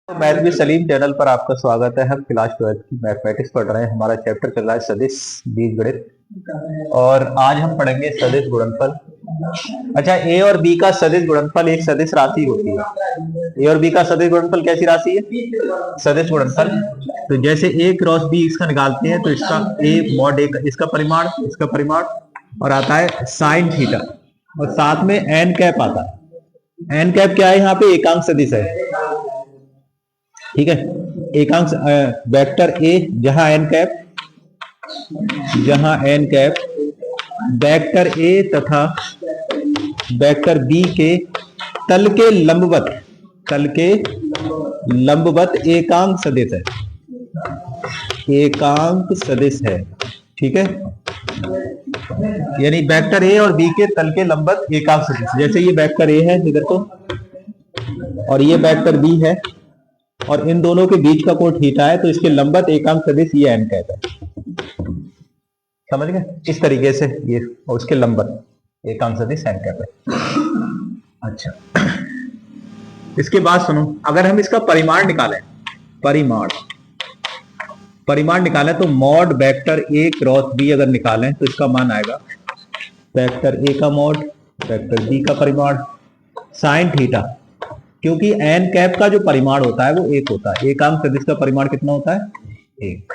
Math with Salim channel पर आपका स्वागत है। हम क्लास 12 की मैथमेटिक्स पढ़ रहे हैं। हमारा चैप्टर चल रहा है सदिश बीजगणित और आज हम पढ़ेंगे सदिश गुणनफल। अच्छा, ए और बी का सदिश गुणनफल एक सदिश राशि होती है। ए और बी का सदिश गुणनफल कैसी राशि है? सदिश गुणनफल। तो जैसे ए क्रॉस बी इसका निकालते हैं तो इसका ए मॉड ए इसका परिमाण और आता है साइन थीटा और साथ में एन कैप आता है। एन कैप क्या है? यहाँ पे एकांक सदिश है, ठीक है। एकांक वेक्टर ए जहां एन कैप वेक्टर ए तथा वेक्टर बी के तल के लंबवत एकांक सदिश है, ठीक है। यानी वेक्टर ए और बी के तल के लंबवत एकांक सदिश, जैसे ये वेक्टर ए है इधर को और ये वेक्टर बी है और इन दोनों के बीच का कोण थीटा है, तो इसके लंबवत एकांक सदिश ये एन कैप है। समझ गए? इस तरीके से ये और उसके लंबवत एकांक सदिश एन कैप है। अच्छा, इसके बाद सुनो, अगर हम इसका परिमाण निकालें तो mod vector A cross B अगर निकालें तो इसका मान आएगा वेक्टर ए का मॉड वेक्टर बी का परिमाण साइन थीटा, क्योंकि एन कैप का जो परिमाण होता है वो एक होता है। एकांक सदिश का परिमाण कितना होता है? एक।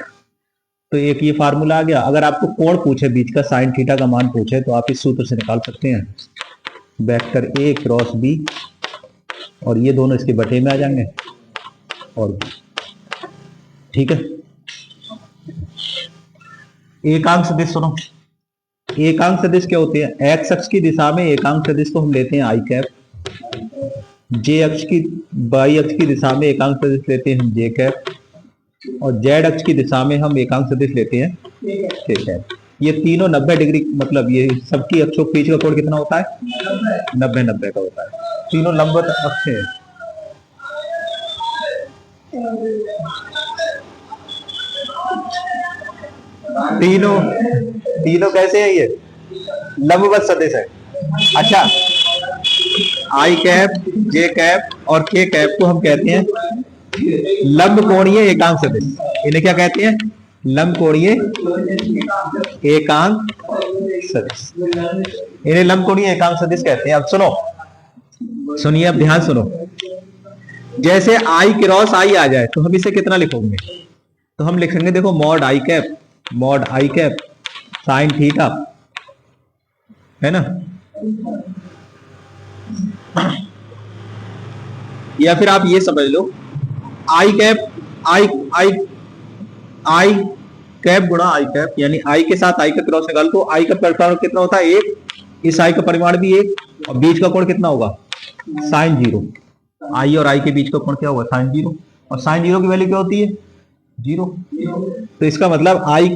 तो एक ये फार्मूला आ गया। अगर आपको कोण पूछे बीच का, साइन थीटा का मान पूछे, तो आप इस सूत्र से निकाल सकते हैं। वेक्टर ए क्रॉस बी और ये दोनों इसके बटे में आ जाएंगे और ठीक है। एकांक सदिश सुनो, एकांक सदिश क्या होते हैं? एक्स अक्ष की दिशा में एकांक सदिश को हम लेते हैं आई कैप, जे अक्ष की वाई अक्ष की दिशा में एकांक सदिश लेते हैं हम जे कैप और जेड अक्ष की दिशा में हम एकांक सदिश लेते हैं के कैप। ये तीनों 90 डिग्री, मतलब ये सबकी अक्षों के बीच का कोण कितना होता है? 90 का होता है। तीनों लंबवत अक्ष है। तीनों कैसे है? ये लंबवत सदिश है। अच्छा, आई कैप, जे कैप और के कैप को हम कहते हैं लंब कोणीय एकांक सदिश। इन्हें क्या कहते हैं? लंब कोणीय एकांक सदिश। इन्हें लंब कोणीय एकांक सदिश कहते हैं। अब सुनिए, अब ध्यान सुनो। जैसे आई क्रॉस आई आ जाए तो हम इसे कितना लिखोगे? तो हम लिखेंगे, देखो, मॉड आई कैप साइन थीटा, है ना। या फिर आप ये समझ लो, आई कैप गुणा आई कैप, यानी आई के साथ आई का क्रॉस निकाल तो आई का परिमाण कितना होता है? एक। इस आई का परिमाण भी एक और बीच का कोण कितना होगा? Sine zero. आई और आई के बीच का कोण क्या होगा? Sine zero. और साइन जीरो की वैल्यू क्या होती है? जीरो। तो इसका मतलब आई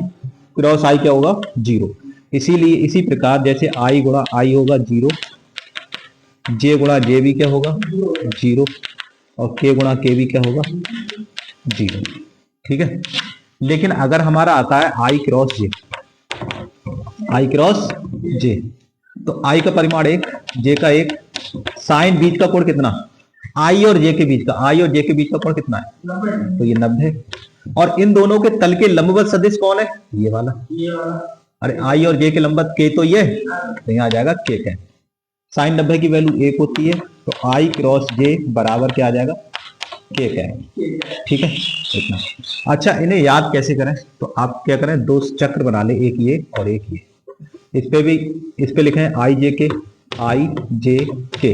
क्रॉस आई क्या होगा? जीरो। इसीलिए इसी प्रकार जैसे आई गुणा आई होगा जीरो, जे गुणा जे भी क्या होगा? जीरो और के गुणा के भी क्या होगा? जीरो, ठीक है। लेकिन अगर हमारा आता है आई क्रॉस जे, तो आई का परिमाण एक, जे का एक, साइन बीच का कोण कितना? आई और जे के बीच का कोण कितना है? तो ये 90। और इन दोनों के तल के लंबवत सदिश कौन है? ये वाला। अरे आई और जे के लंबवत के तो ये, तो यहाँ आ जाएगा के कैप। साइन 90 की वैल्यू एक होती है, तो आई क्रॉस जे बराबर क्या आ जाएगा? के कैप, ठीक है। इतना। अच्छा, इन्हें याद कैसे करें? तो आप क्या करें, दो चक्र बना ले, एक ये और एक ये। इस पे लिखें आई जे के,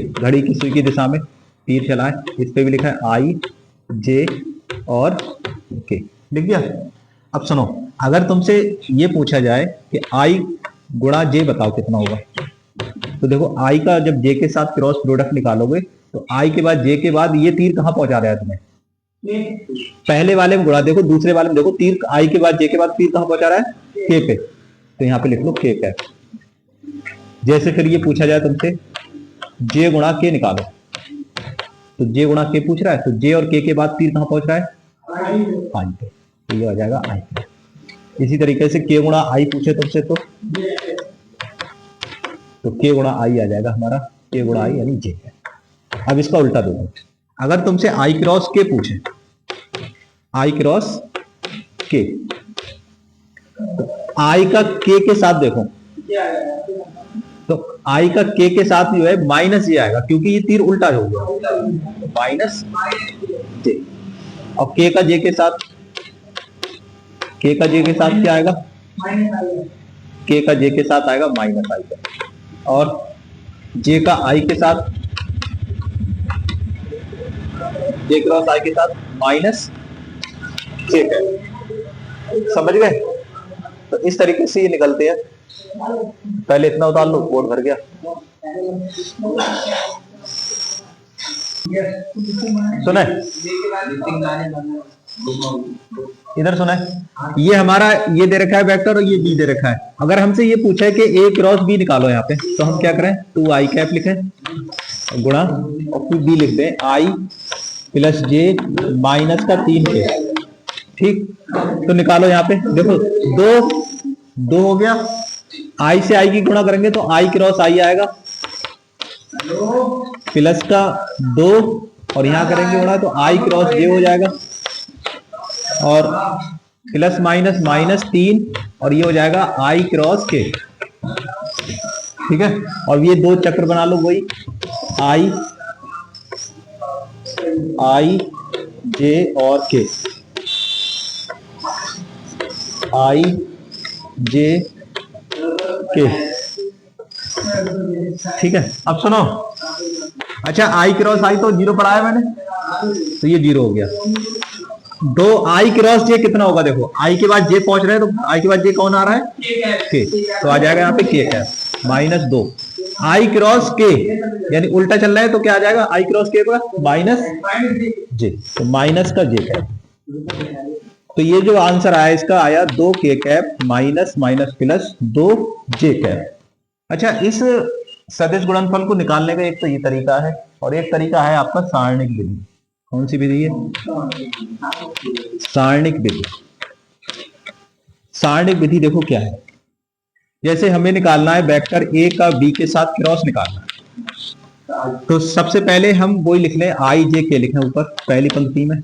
घड़ी की सुई की दिशा में तीर चलाएं। इस पे भी लिखा है आई जे और के, लिख दिया। अब सुनो, अगर तुमसे ये पूछा जाए कि आई गुणा जे बताओ कितना होगा, तो देखो, आई का जब जे के साथ क्रॉस प्रोडक्ट निकालोगे तो आई के बाद जे के बाद ये तीर कहां पहुंचा रहा है तुम्हें? पहले वाले में गुणा, देखो दूसरे वाले में देखो, तीर आई के बाद जे के बाद तीर कहां पहुंचा रहा है? के पे। तो यहाँ पे लिख लो के कैप। जैसे फिर ये पूछा जाए तुमसे जे गुणा के निकालो, तो जे गुणा के पूछ रहा है, तो जे और के बाद तीर कहां पहुंच रहा है? आई पे। तो ये हो जाएगा आई पे। इसी तरीके से के गुणा आई पूछे तुमसे तो के गुणा आई आ जाएगा हमारा, के गुणा आई यानी जे। अब इसका उल्टा दो, अगर तुमसे आई क्रॉस के पूछे आई क्रॉस के। तो आई का के साथ देखो, तो आई का के साथ जो है माइनस ये आएगा, क्योंकि ये तीर उल्टा हो गया, माइनस जे। और के का जे के साथ, के का जे के साथ क्या आएगा, के का जे के साथ आएगा माइनस आई का, और जे का आई के साथ, जे क्रॉस आई के साथ माइनस के है। समझ गए? तो इस तरीके से ये निकलते हैं। पहले इतना उतार लो, कोड भर गया। सुने, इधर सुने, ये हमारा ये दे रखा है वेक्टर और ये बी दे रखा है। अगर हमसे ये पूछा है कि ए क्रॉस बी निकालो यहाँ पे, तो हम क्या करें, 2 आई कैप लिखें गुणा और फिर बी लिख दें आई प्लस जे माइनस का 3 के। ठीक, तो निकालो यहाँ पे, देखो दो हो गया, आई से आई की गुणा करेंगे तो आई क्रॉस आई आएगा प्लस का 2, और यहां करेंगे गुणा तो आई क्रॉस जे हो जाएगा, और प्लस माइनस माइनस 3, और ये हो जाएगा आई क्रॉस के। ठीक है, और ये 2 चक्र बना लो, वही आई जे और के, आई जे के। ठीक है, अब सुनो, अच्छा आई क्रॉस आई तो 0 पढ़ाया मैंने, तो ये 0 हो गया। 2 आई क्रॉस जे कितना होगा, देखो आई के बाद जे पहुंच रहे हैं, तो आई के बाद जे कौन आ रहा है, के, तो आ जाएगा यहाँ पे के है माइनस 2 आई क्रॉस के, यानी उल्टा चल रहा है, तो क्या आ जाएगा आई क्रॉस के पर माइनस जे, तो माइनस का जे कैप। तो ये जो आंसर आया इसका आया 2 के कैप माइनस माइनस प्लस 2 जे कैप। अच्छा, इस सदिश गुणनफल को निकालने का एक तो ये तरीका है, और एक तरीका है आपका सारणिक विधि। कौन सी विधि है, सारणिक विधि। सारणिक विधि देखो क्या है, जैसे हमें निकालना है वेक्टर ए का बी के साथ क्रॉस निकालना है, तो सबसे पहले हम वही लिख लें, आई जे के लिखें ऊपर पहली पंक्ति में,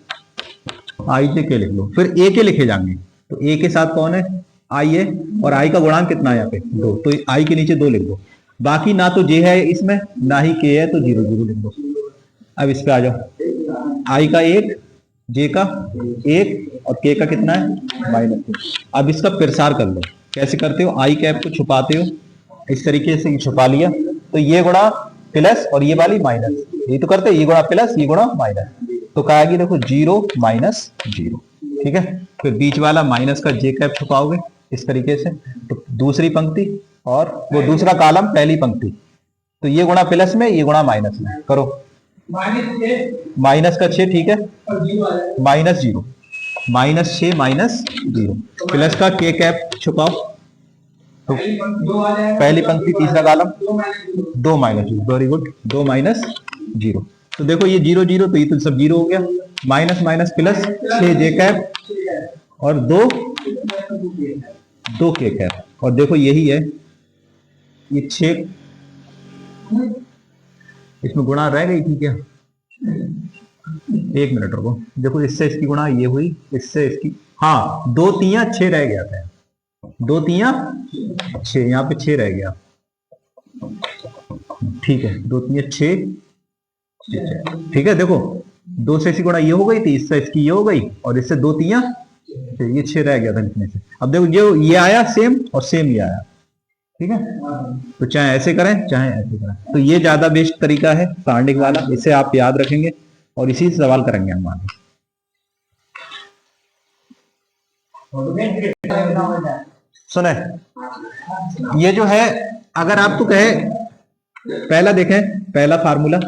आई जे के लिख लो, फिर ए के लिखे जाएंगे, तो ए के साथ कौन है, आई है, और आई का गुणांक कितना है यहाँ पे 2, तो आई के नीचे 2 लिख दो। बाकी ना तो जे है इसमें, ना ही के है, तो 0 0 लिख दो। अब इस पे आ जाओ, आई का 1, जे का 1 और के का कितना है -2। अब इसका प्रसार कर लो, कैसे करते हो, आई कैप को छुपाते हो इस तरीके से, छुपा लिया, तो ये गुणा प्लस और ये वाली माइनस, ये तो करते, ये गुणा प्लस ये गुणा माइनस, तो क्या आएगी देखो 0 -0। ठीक है, फिर बीच वाला माइनस का जे कैप छुपाओगे इस तरीके से, तो दूसरी पंक्ति और वो दूसरा कॉलम पहली पंक्ति, तो ये गुणा प्लस में ये गुणा माइनस में, करो माइनस का 6, ठीक है, -0 -6 -0, प्लस का के कैप छुपाओ, तो पहली पंक्ति तीसरा कॉलम 2 -0, वेरी गुड, 2 -0, तो देखो ये 0 0, तो ये तो सब 0 हो गया, माइनस माइनस प्लस 6 जे कैप और 2 के कैप, और देखो यही है, ये 6 इसमें गुणा रह गई थी क्या, 1 मिनट रुको, देखो इससे इसकी गुणा ये हुई, इससे इसकी, हाँ 2 3 6 रह गया था, 2 3 6, यहाँ पे 6 रह गया, ठीक है, 2 3 6, ठीक है, देखो 2 से इसकी गुणा ये हो गई थी, इससे इसकी ये हो गई, और इससे 2 3 ये 6 रह गया था लिखने से। अब देखो जो ये आया सेम और सेम ये आया, ठीक है, तो चाहे ऐसे करें चाहे ऐसे करें, तो ये ज्यादा बेस्ट तरीका है सारणिक वाला, इसे आप याद रखेंगे और इसी से सवाल करेंगे हम आगे। सुने, ये जो है, अगर आपको कहे, पहला देखें, पहला फार्मूला,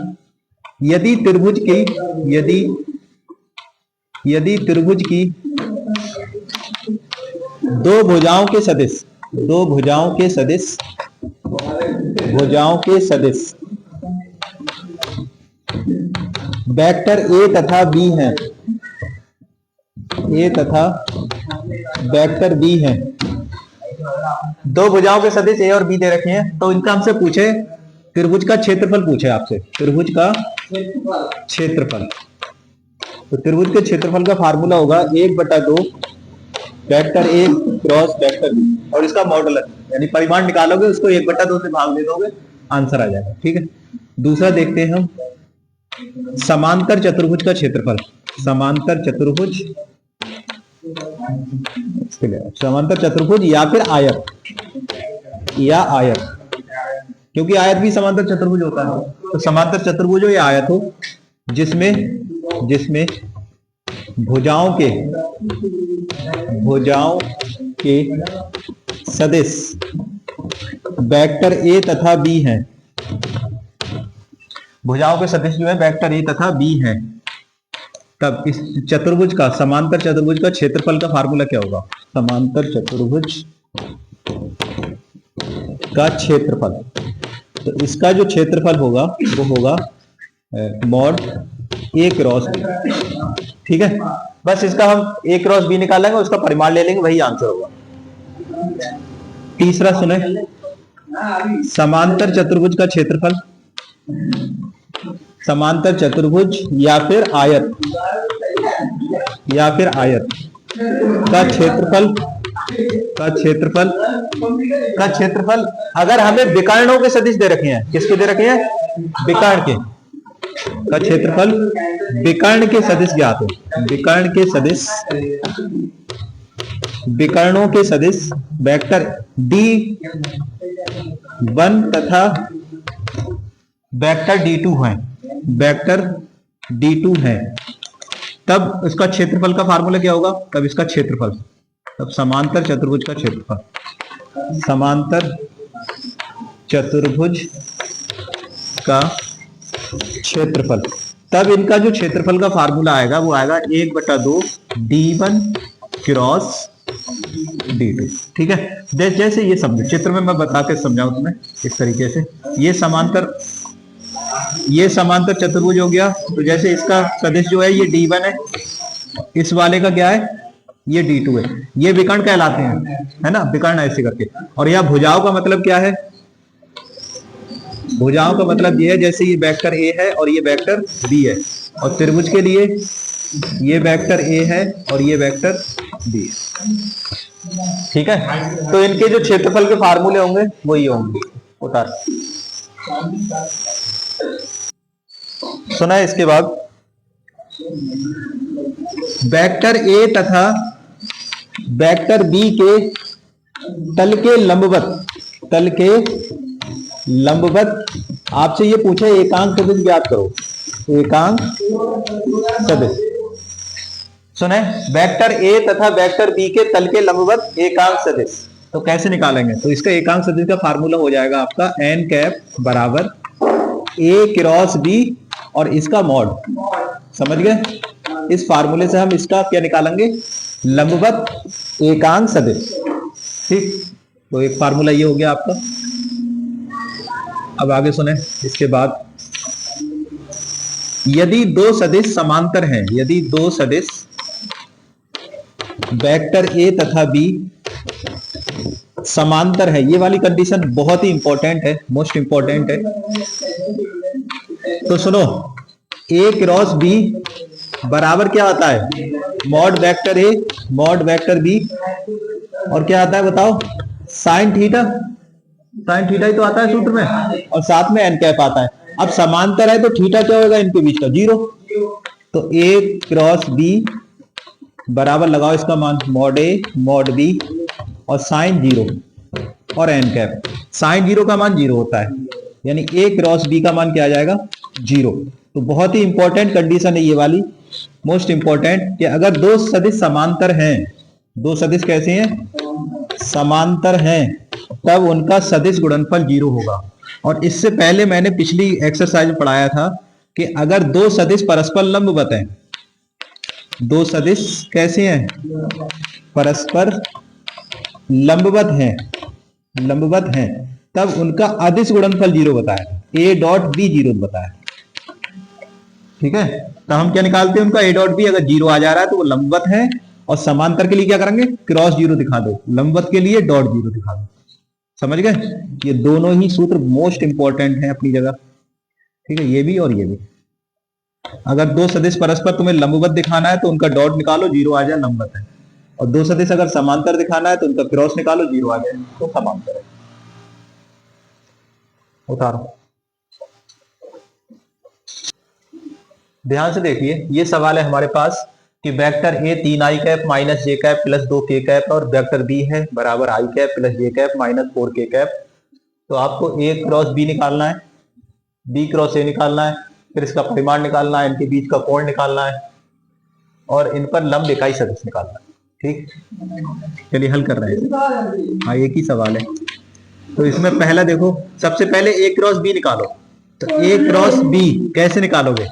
यदि त्रिभुज की दो भुजाओं के सदिश वेक्टर ए तथा बी हैं, वेक्टर बी हैं, दो भुजाओं के सदिश ए और बी दे रखे हैं, तो इनका हमसे पूछे त्रिभुज का क्षेत्रफल, पूछे आपसे त्रिभुज का क्षेत्रफल, तो त्रिभुज के क्षेत्रफल का फार्मूला होगा 1/2 vector A cross vector B, और इसका मॉडुलस यानी परिमाण निकालोगे उसको 1/2 से भाग दे दोगे, आंसर आ जाएगा। ठीक है, दूसरा देखते हैं हम समांतर चतुर्भुज का क्षेत्रफल। समांतर चतुर्भुज, समांतर चतुर्भुज या फिर आयत, या आयत, क्योंकि आयत भी समांतर चतुर्भुज होता है। तो समांतर चतुर्भुज हो या आयत हो जिसमें भुजाओं के सदिश वेक्टर ए तथा बी हैं। भुजाओं के सदिश जो है वेक्टर ए तथा बी हैं, तब इस चतुर्भुज का, समांतर चतुर्भुज का क्षेत्रफल का फार्मूला क्या होगा? समांतर चतुर्भुज का क्षेत्रफल, तो इसका जो क्षेत्रफल होगा वो होगा मॉड ए क्रॉस बी। ठीक है, बस इसका हम ए क्रॉस बी निकालेंगे, उसका परिमाण ले लेंगे, वही आंसर होगा। तीसरा सुने, समांतर चतुर्भुज का क्षेत्रफल, समांतर चतुर्भुज या फिर आयत का क्षेत्रफल अगर हमें विकर्णों के सदिश दे रखे हैं, किसके दे रखे हैं? विकर्ण के, का क्षेत्रफल विकर्ण के सदिश ज्ञात हो, विकर्णों के सदिश वेक्टर D1 तथा वेक्टर D2 हैं, तब इसका क्षेत्रफल का फार्मूला क्या होगा? तब इसका क्षेत्रफल, तब समांतर चतुर्भुज का क्षेत्रफल, समांतर चतुर्भुज का क्षेत्रफल, तब इनका जो क्षेत्रफल का फार्मूला आएगा वो आएगा 1/2 D1 क्रॉस D2। ठीक है, जैसे ये समझो, चित्र में मैं बता के समझाऊं तुम्हें इस तरीके से। ये समांतर चतुर्भुज हो गया, तो जैसे इसका सदिश जो है ये D1 है, इस वाले का क्या है? ये D2 है। ये विकर्ण कहलाते हैं, है ना, विकर्ण ऐसे करके। और यह भुजाओं का मतलब क्या है? भुजाओं का मतलब ये है जैसे ये वेक्टर ए है और ये वेक्टर बी है, और त्रिभुज के लिए ये वेक्टर ए है और ये वेक्टर बी है। ठीक है, तो इनके जो क्षेत्रफल के फार्मूले होंगे वही होंगे। उतार सुना है। इसके बाद वेक्टर ए तथा वेक्टर बी के तल के लंबवत आपसे ये पूछे एकांक सदिश ज्ञात करो। एकांक सदिश सुने, वेक्टर ए तथा वेक्टर बी के तल के लंबवत एकांक सदिश, तो कैसे निकालेंगे? तो इसका एकांक सदिश का फार्मूला हो जाएगा आपका n कैप बराबर ए क्रॉस बी और इसका मॉड। समझ गए? इस फार्मूले से हम इसका क्या निकालेंगे? लंबवत एकांक सदिश। ठीक, तो एक फार्मूला ये हो गया आपका। अब आगे सुने, इसके बाद यदि दो सदिश समांतर हैं, यदि दो सदिश वेक्टर ए तथा बी समांतर है, ये वाली कंडीशन बहुत ही इंपॉर्टेंट है, मोस्ट इंपॉर्टेंट है। तो सुनो, ए क्रॉस बी बराबर क्या आता है? Mod vector A mod vector B, और क्या आता है बताओ? Sine theta. साइन थीटा ही तो आता है सूत्र में, और साथ में एन कैप आता है। अब समांतर है तो थीटा क्या होगा इनके बीच का? 0। तो ए क्रॉस बी बराबर लगाओ इसका मान मॉड ए मॉड बी और साइन 0 और एन कैप। साइन 0 का मान 0 होता है, यानी ए क्रॉस बी का मान क्या आ जाएगा? 0। तो बहुत ही इंपॉर्टेंट कंडीशन है ये वाली, मोस्ट इंपॉर्टेंट, कि अगर दो सदिश समांतर हैं, दो सदिश कैसे हैं? समांतर हैं, तब उनका सदिश गुणनफल 0 होगा। और इससे पहले मैंने पिछली एक्सरसाइज में पढ़ाया था कि अगर दो सदिश परस्पर लंबवत हैं, दो सदिश कैसे हैं? परस्पर लंबवत हैं, तब उनका अदिश गुणनफल 0 बताया, ए डॉट बी 0 बताया। ठीक है, तो हम क्या निकालते हैं उनका? ए डॉट बी अगर 0 आ जा रहा है तो वो लंबवत है, और समांतर के लिए क्या करेंगे? क्रॉस 0 दिखा दो, लंबवत के लिए डॉट 0 दिखा दो। समझ गए? ये दोनों ही सूत्र मोस्ट इंपॉर्टेंट हैं अपनी जगह। ठीक है, ये भी और ये भी। अगर दो सदिश परस्पर तुम्हें लंबवत दिखाना है तो उनका डॉट निकालो, जीरो आ जाए लंबवत है। और दो सदिश अगर समांतर दिखाना है तो उनका क्रॉस निकालो, जीरो आ जाए तो समांतर है। उतारो। ध्यान से देखिए, ये सवाल है हमारे पास कि vector A 3i cap minus J cap plus 2k cap और वेक्टर बी है बराबर i cap plus J cap minus 4k cap. तो आपको ए क्रॉस बी निकालना है, बी क्रॉस ए निकालना है, फिर इसका परिमाण निकालना है, इनके बीच का कोण निकालना है और इन पर लंब इकाई सदिश निकालना है। ठीक, चलिए हल कर रहे हैं। हाँ, एक ही सवाल है। तो इसमें पहला देखो, सबसे पहले ए क्रॉस बी निकालो। तो ए क्रॉस बी कैसे निकालोगे?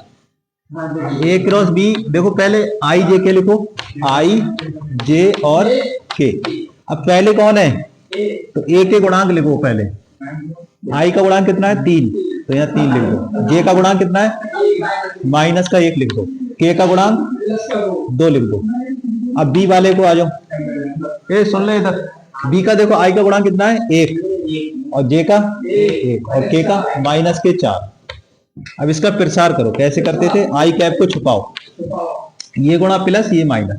ए क्रॉस बी देखो, पहले आई जे के लिखो, आई जे और के। अब पहले कौन है? तो ए के गुणांक लिखो पहले। आई का गुणांक कितना है? 3, तो यहाँ 3 लिख दो। जे का गुणांक कितना है? माइनस का 1 लिख दो। के का गुणांक 2 लिख दो। अब बी वाले को आ जाओ, ए सुन ले इधर। बी का देखो, आई का गुणांक कितना है? 1 और जे का 1 और के का माइनस के 4। अब इसका प्रसार करो, कैसे करते थे? आई कैप को छुपाओ, ये गुणा प्लस ये माइनस,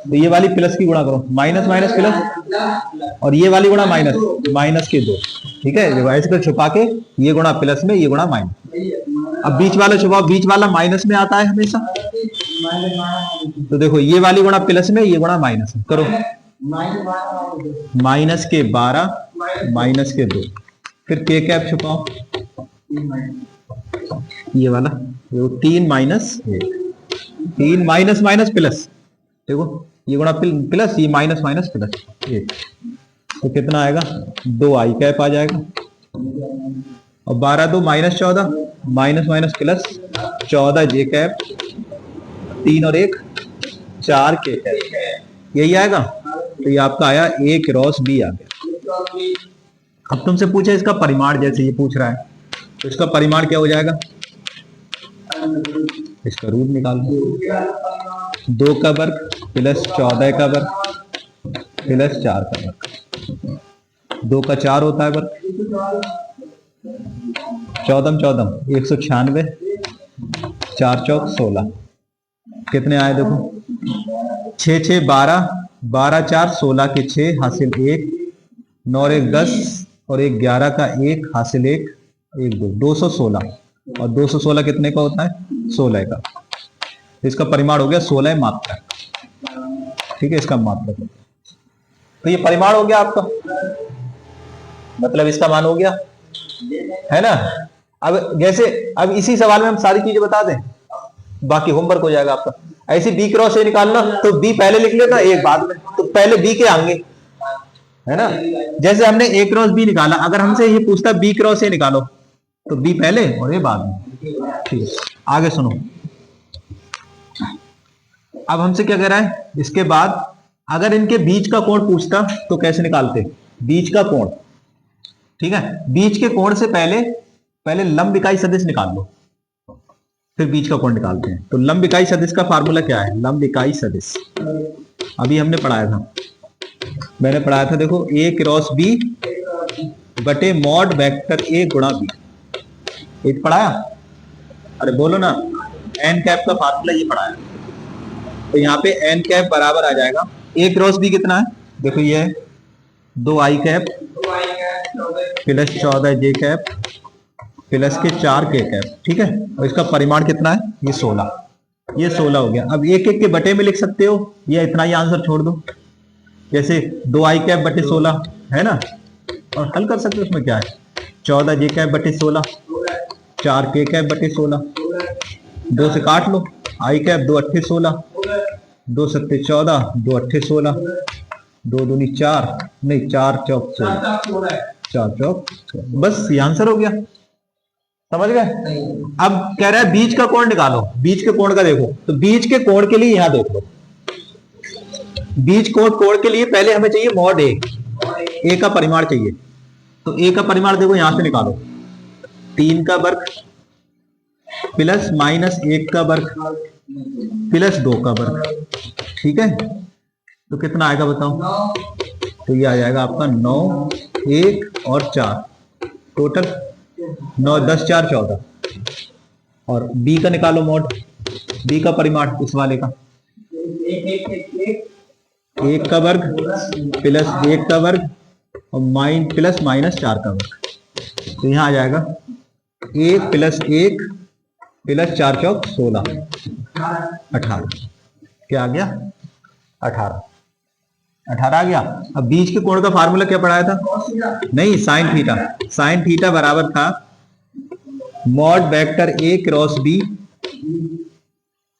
तो ये वाली प्लस की गुणा करो, माइनस माइनस प्लस, और ये वाली गुणा माइनस, माइनस के 2। ठीक है, देखो ऐसे कर छुपा के, ये गुणा प्लस में, ये गुणा माइनस। अब बीच वाला छुपाओ, बीच वाला माइनस में आता है हमेशा। तो देखो ये वाली गुणा प्लस में, ये गुणा माइनस में, करो माइनस के 12 माइनस के 2। फिर के कैप छुपाओ, ये वाला देखो 3 माइनस 1, 3 माइनस माइनस प्लस, देखो ये गुणा प्लस, ये माइनस माइनस प्लस 1, तो कितना आएगा? 2 आई कैप आ जाएगा। और 12 2 माइनस 14, माइनस माइनस प्लस 14 जे कैप, 3 और 1 4 के कैप, यही आएगा। तो ये आपका आया ए क्रॉस बी आ गया। अब तुमसे पूछे इसका परिमाण, जैसे ये पूछ रहा है, तो इसका परिमाण क्या हो जाएगा? इसका रूट निकाल दो, 2 का वर्ग प्लस 14 का वर्ग प्लस 4 का वर्ग। 2 का 4 होता है वर्ग, 14 196, 4 चौक 16, कितने आए देखो? 6 6 12, 12 4 16 के 6 हासिल 1, 9 1 10 और 1 11 का 1 हासिल 1 1 2, 216। और 216 कितने का होता है? 16 का। इसका परिमाण हो गया 16 मात्रा। ठीक है, इसका मात्रा। तो ये परिमाण हो गया आपका, मतलब इसका मान हो गया, है ना। अब जैसे अब इसी सवाल में हम सारी चीजें बता दें, बाकी होमवर्क हो जाएगा आपका। ऐसे बी क्रॉस ए निकालना, तो बी पहले लिख लेना, एक बाद में, तो पहले बी के आएंगे, है ना। जैसे हमने ए क्रॉस बी निकाला, अगर हमसे ये पूछता बी क्रॉस ए निकालो, तो बी पहले और ए बाद में। ठीक, आगे सुनो। अब हमसे क्या कह रहा है? इसके बाद अगर इनके बीच का कोण पूछता तो कैसे निकालते? बीच का कोण, ठीक है, बीच के कोण से पहले लंब इकाई सदिश निकाल लो, फिर बीच का कोण निकालते हैं। तो लंब इकाई सदिश का फार्मूला क्या है? लंब इकाई सदिश अभी हमने पढ़ाया था, मैंने पढ़ाया था, देखो ए क्रॉस बी बटे मॉड वेक्टर ए गुणा बी, एक पढ़ाया। अरे बोलो ना, एन कैप का फार्मूला ये पढ़ाया। तो यहाँ पे एन कैप बराबर आ जाएगा, ए क्रॉस बी कितना है? देखो ये है 2 आई कैप प्लस 14 जे कैप प्लस के 4 के कैप। ठीक है, और इसका परिमाण कितना है? ये 16, ये 16 हो गया। अब एक एक के बटे में लिख सकते हो, या इतना ही आंसर छोड़ दो, जैसे 2 आई कैप बटे 16 है ना, और हल कर सकते हो। उसमें क्या है? 14 जे कैप बटे 16, 4 के कैप बटे 16, 2 से काट लो, आई कैप 2 अट्ठे 16, 2 सत्ते 14, 2 अट्ठे 16, 2 दूनी 4, नहीं 4 चौक 16, 4 चौक, बस ये आंसर हो गया। समझ गए? अब कह रहा है बीच का कोण निकालो, बीच के कोण का देखो, तो बीच के कोण के लिए यहां देख लो, बीच कोण के लिए पहले हमें चाहिए मॉड ए का परिमाण चाहिए। तो ए का परिमाण देखो यहां से निकालो, 3 का वर्ग प्लस माइनस 1 का वर्ग प्लस 2 का वर्ग। ठीक है, तो कितना आएगा बताओ? तो ये आ जाएगा आपका 9 1 और 4, टोटल 9 10 4 14। और बी का निकालो मॉड, बी का परिमाण इस वाले का, एक का वर्ग प्लस एक का वर्ग और प्लस माइनस 4 का वर्ग। तो यहां आ जाएगा 1 प्लस 1 प्लस 4 चौक 16, 18। क्या आ गया? 18 आ गया। अब बीच के कोण का फार्मूला क्या पढ़ाया था? नहीं, साइन थीटा। साइन थीटा बराबर था mod vector A cross B.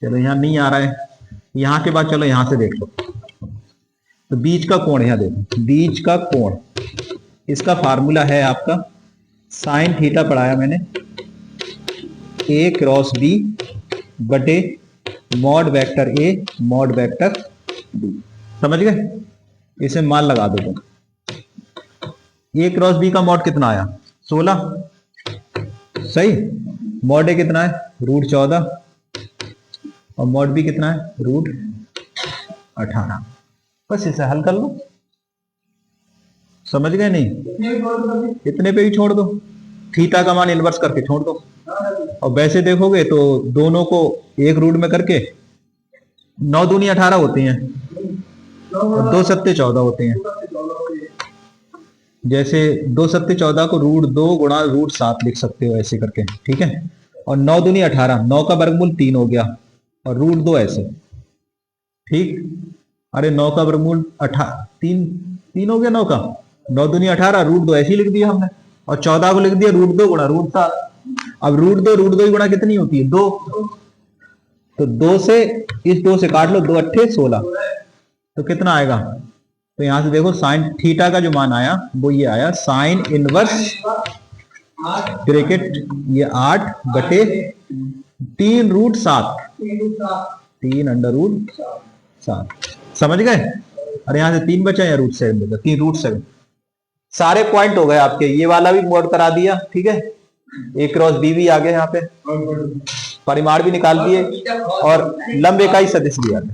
चलो यहां नहीं आ रहा है, यहां के बाद चलो यहां से देख लो। तो बीच का कोण यहां देखो, बीच का कोण, इसका फार्मूला है आपका साइन थीटा पढ़ाया मैंने, ए क्रॉस बी बटे mod vector A mod vector B. समझ गए? इसे मान लगा दो तुम। ए क्रॉस बी का मॉड कितना आया? 16। सही। मॉड ए कितना है? √14 और मॉड बी कितना है? √18। बस इसे हल कर लो। समझ गए? नहीं, इतने पे ही छोड़ दो, थीटा का मान इनवर्स करके छोड़ दो। और वैसे देखोगे तो दोनों को एक रूट में करके 9 दूनी 18 होती हैं और 2 सत्ते 14 होते हैं। जैसे 2 सत्ते 14 को √2 गुणा √7 लिख सकते हो ऐसे करके, ठीक है। और 9 दूनी 18, 9 का वर्गमूल 3 हो गया और √2 ऐसे, ठीक। अरे 9 का वर्गमूल 3 हो गया, 9 का 9 दूनी 18, √2 ऐसे ही लिख दिया हमने। और 14 को लिख दिया √2 गुणा √7। अब √2 गुणा कितनी होती है? 2। तो 2 से इस 2 से काट लो, 2 अट्ठे 16। तो कितना आएगा? तो यहां से देखो साइन थीटा का जो मान आया वो ये आया, साइन इनवर्स ब्रैकेट ये 8 बटे 3√7, 3√7। समझ गए? अरे यहां से 3 बचा या √7 बचा, 3√7। सारे पॉइंट हो गए आपके। ये वाला भी मोड करा दिया, ठीक है। ए क्रॉस बी भी आ गया, यहाँ पे परिमाण भी निकाल दिए और लंब इकाई सदिश भी आ गए।